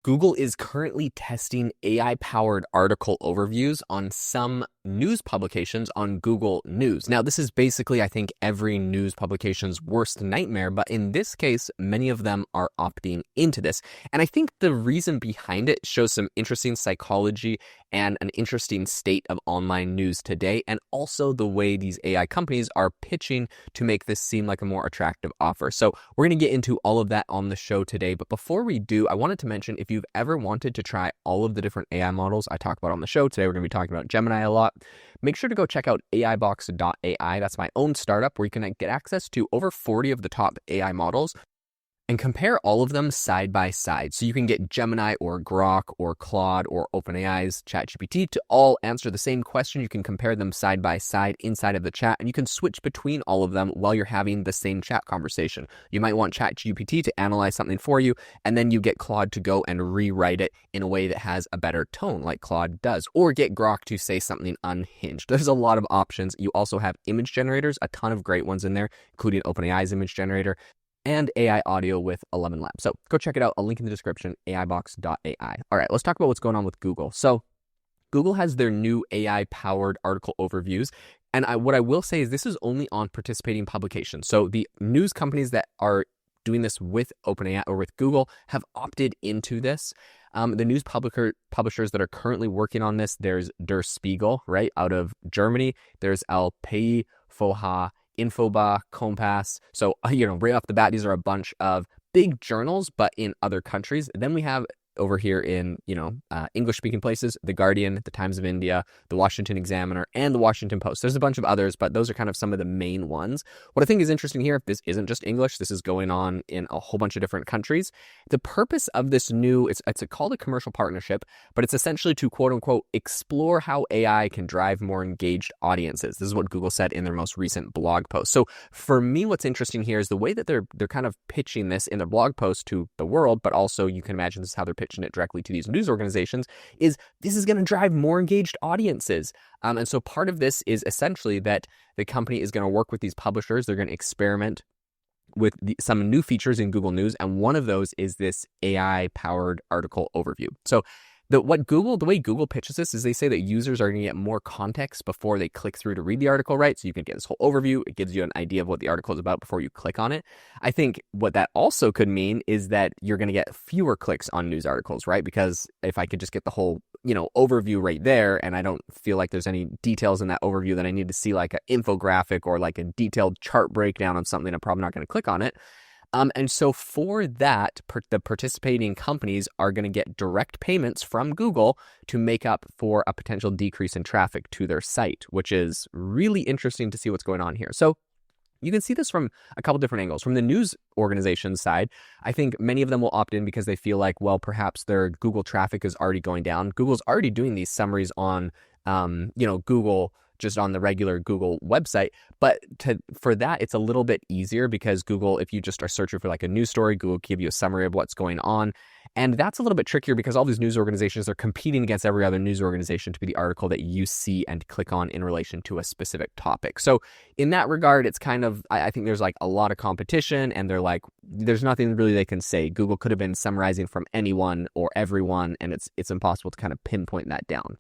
Google is currently testing AI-powered article overviews on some news publications on Google News. Now, this is basically, I think, every news publication's worst nightmare, but in this case, many of them are opting into this. And I think the reason behind it shows some interesting psychology and an interesting state of online news today, and also the way these AI companies are pitching to make this seem like a more attractive offer. So we're going to get into all of that on the show today, but before we do, I wanted to mention if you've ever wanted to try all of the different AI models I talk about on the show, today we're going to be talking about Gemini a lot, make sure to go check out aibox.ai. That's my own startup where you can get access to over 40 of the top AI models and compare all of them side by side. So you can get Gemini or Grok or Claude or OpenAI's ChatGPT to all answer the same question. You can compare them side by side inside of the chat, and you can switch between all of them while you're having the same chat conversation. You might want ChatGPT to analyze something for you, and then you get Claude to go and rewrite it in a way that has a better tone like Claude does, or get Grok to say something unhinged. There's a lot of options. You also have image generators, a ton of great ones in there, including OpenAI's image generator, and AI audio with 11 Labs. So go check it out. A link in the description, aibox.ai. All right, let's talk about what's going on with Google. So Google has their new AI-powered article overviews. And what I will say is this is only on participating publications. So the news companies that are doing this with OpenAI or with Google have opted into this. The news publishers that are currently working on this, there's Der Spiegel, right, out of Germany. There's El País, Foja, Infoba, Compass. So, right off the bat, these are a bunch of big journals, but in other countries. Then we have over here in, English-speaking places, The Guardian, The Times of India, The Washington Examiner, and The Washington Post. There's a bunch of others, but those are kind of some of the main ones. What I think is interesting here, this isn't just English. This is going on in a whole bunch of different countries. The purpose of this new, it's called a commercial partnership, but it's essentially to, quote-unquote, explore how AI can drive more engaged audiences. This is what Google said in their most recent blog post. So for me, what's interesting here is the way that they're kind of pitching this in their blog post to the world, but also you can imagine this is how they're pitching it directly to these news organizations, is this is going to drive more engaged audiences. And so part of this is essentially that the company is going to work with these publishers. They're going to experiment with some new features in Google News. And one of those is this AI-powered article overview. So the way Google pitches this is they say that users are going to get more context before they click through to read the article, right? So you can get this whole overview. It gives you an idea of what the article is about before you click on it. I think what that also could mean is that you're going to get fewer clicks on news articles, right? Because if I could just get the whole, overview right there, and I don't feel like there's any details in that overview that I need to see like an infographic or like a detailed chart breakdown on something, I'm probably not going to click on it. And so for that, the participating companies are going to get direct payments from Google to make up for a potential decrease in traffic to their site, which is really interesting to see what's going on here. So you can see this from a couple different angles. From the news organization side, I think many of them will opt in because they feel like, well, perhaps their Google traffic is already going down. Google's already doing these summaries on, Google, just on the regular Google website. But for that, it's a little bit easier because Google, if you just are searching for like a news story, Google will give you a summary of what's going on. And that's a little bit trickier because all these news organizations are competing against every other news organization to be the article that you see and click on in relation to a specific topic. So in that regard, it's kind of, I think there's like a lot of competition and they're like, there's nothing really they can say. Google could have been summarizing from anyone or everyone, and it's impossible to kind of pinpoint that down.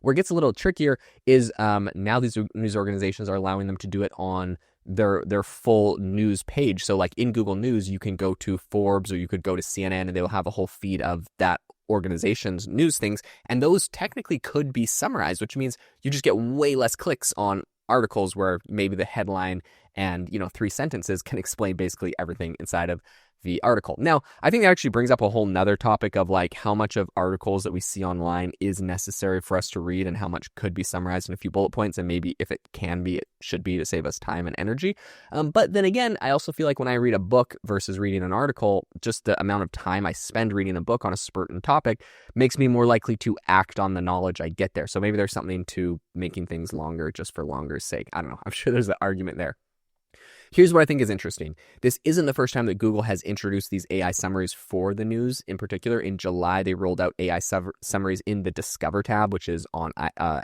Where it gets a little trickier is now these news organizations are allowing them to do it on their full news page. So like in Google News, you can go to Forbes or you could go to CNN and they'll have a whole feed of that organization's news things. And those technically could be summarized, which means you just get way less clicks on articles where maybe the headline and, 3 sentences can explain basically everything inside of the article. Now, I think that actually brings up a whole nother topic of like how much of articles that we see online is necessary for us to read and how much could be summarized in a few bullet points. And maybe if it can be, it should be to save us time and energy. But then again, I also feel like when I read a book versus reading an article, just the amount of time I spend reading a book on a certain topic makes me more likely to act on the knowledge I get there. So maybe there's something to making things longer just for longer's sake. I don't know. I'm sure there's an argument there. Here's what I think is interesting. This isn't the first time that Google has introduced these AI summaries for the news. In particular, in July, they rolled out AI summaries in the Discover tab, which is on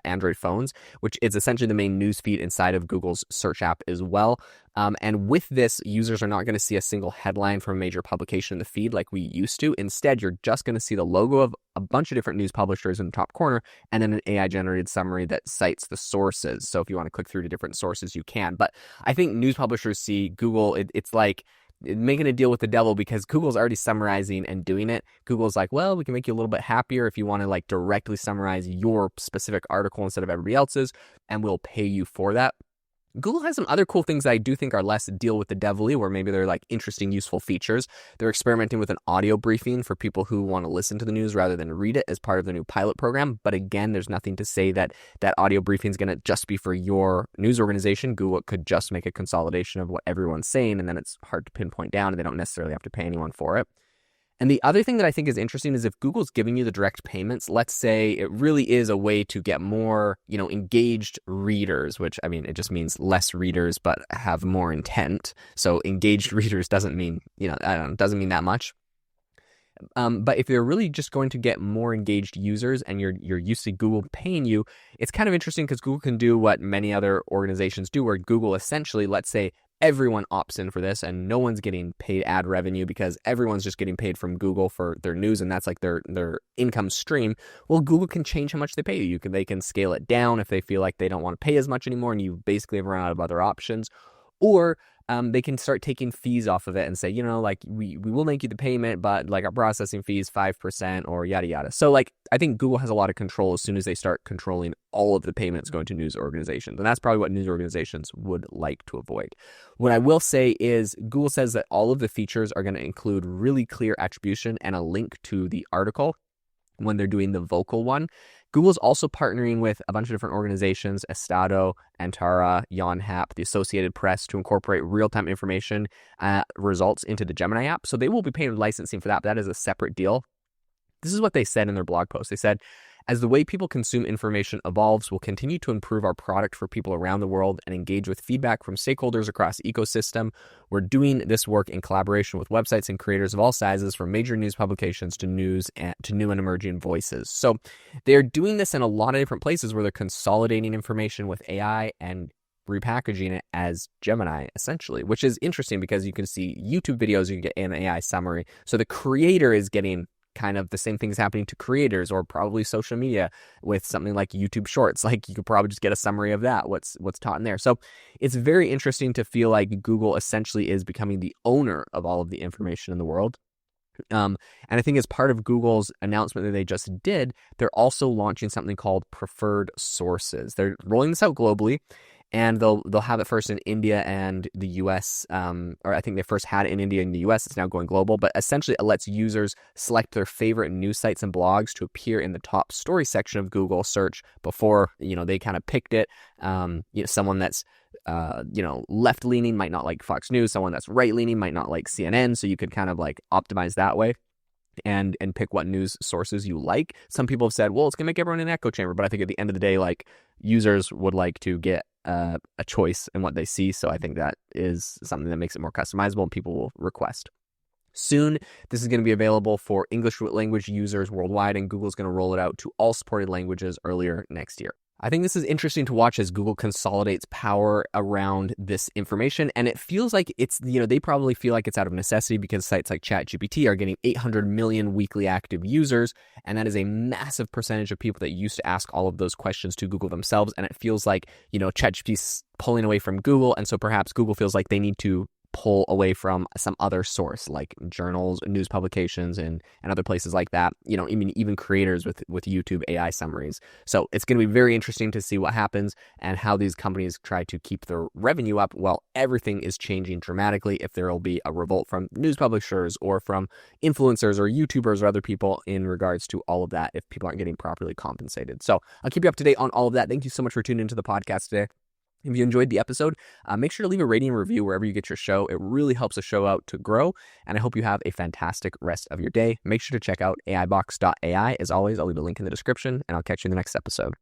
Android phones, which is essentially the main news feed inside of Google's search app as well. And with this, users are not going to see a single headline from a major publication in the feed like we used to. Instead, you're just going to see the logo of a bunch of different news publishers in the top corner, and then an AI-generated summary that cites the sources. So if you want to click through to different sources, you can. But I think news publishers see Google, it's like making a deal with the devil, because Google's already summarizing and doing it. Google's like, well, we can make you a little bit happier if you want to like directly summarize your specific article instead of everybody else's, and we'll pay you for that. Google has some other cool things that I do think are less deal with the devil-y, where maybe they're like interesting, useful features. They're experimenting with an audio briefing for people who want to listen to the news rather than read it as part of the new pilot program. But again, there's nothing to say that that audio briefing is going to just be for your news organization. Google could just make a consolidation of what everyone's saying, and then it's hard to pinpoint down, and they don't necessarily have to pay anyone for it. And the other thing that I think is interesting is if Google's giving you the direct payments, let's say it really is a way to get more, engaged readers, which, I mean, it just means less readers, but have more intent. So engaged readers doesn't mean, doesn't mean that much. But if you're really just going to get more engaged users and you're used to Google paying you, it's kind of interesting because Google can do what many other organizations do, where Google essentially, let's say, everyone opts in for this and no one's getting paid ad revenue because everyone's just getting paid from Google for their news, and that's like their income stream. Well, Google can change how much they pay you. They can scale it down if they feel like they don't want to pay as much anymore and you basically have run out of other options. Or they can start taking fees off of it and say, we will make you the payment, but like our processing fee is 5% or yada yada. So like I think Google has a lot of control as soon as they start controlling all of the payments going to news organizations. And that's probably what news organizations would like to avoid. What I will say is Google says that all of the features are going to include really clear attribution and a link to the article when they're doing the vocal one. Google's also partnering with a bunch of different organizations, Estado, Antara, Yonhap, the Associated Press, to incorporate real-time information results into the Gemini app. So they will be paying licensing for that, but that is a separate deal. This is what they said in their blog post. They said, as the way people consume information evolves, we'll continue to improve our product for people around the world and engage with feedback from stakeholders across the ecosystem. We're doing this work in collaboration with websites and creators of all sizes, from major news publications to news and to new and emerging voices. So they're doing this in a lot of different places where they're consolidating information with AI and repackaging it as Gemini, essentially, which is interesting because you can see YouTube videos, you can get an AI summary. So the creator is getting kind of the same things happening to creators, or probably social media with something like YouTube Shorts. Like you could probably just get a summary of that, what's taught in there. So it's very interesting to feel like Google essentially is becoming the owner of all of the information in the world. And I think as part of Google's announcement that they just did, they're also launching something called Preferred Sources. They're rolling this out globally, and they'll have it first in India and the US, or I think they first had it in India and the US. It's now going global, but essentially it lets users select their favorite news sites and blogs to appear in the top story section of Google search before, they kind of picked it. Someone that's, left-leaning might not like Fox News. Someone that's right-leaning might not like CNN. So you could kind of like optimize that way and pick what news sources you like. Some people have said, well, it's going to make everyone an echo chamber. But I think at the end of the day, like users would like to get a choice in what they see. So I think that is something that makes it more customizable and people will request. Soon, this is going to be available for English language users worldwide, and Google's going to roll it out to all supported languages earlier next year. I think this is interesting to watch as Google consolidates power around this information. And it feels like it's, they probably feel like it's out of necessity because sites like ChatGPT are getting 800 million weekly active users. And that is a massive percentage of people that used to ask all of those questions to Google themselves. And it feels like, ChatGPT's pulling away from Google. And so perhaps Google feels like they need to pull away from some other source like journals, news publications, and other places like that, even creators with YouTube AI summaries. So it's going to be very interesting to see what happens and how these companies try to keep their revenue up while everything is changing dramatically, if there will be a revolt from news publishers or from influencers or YouTubers or other people in regards to all of that if people aren't getting properly compensated. So I'll keep you up to date on all of that. Thank you so much for tuning into the podcast today. If you enjoyed the episode, make sure to leave a rating and review wherever you get your show. It really helps the show out to grow, and I hope you have a fantastic rest of your day. Make sure to check out AIbox.ai. As always, I'll leave a link in the description, and I'll catch you in the next episode.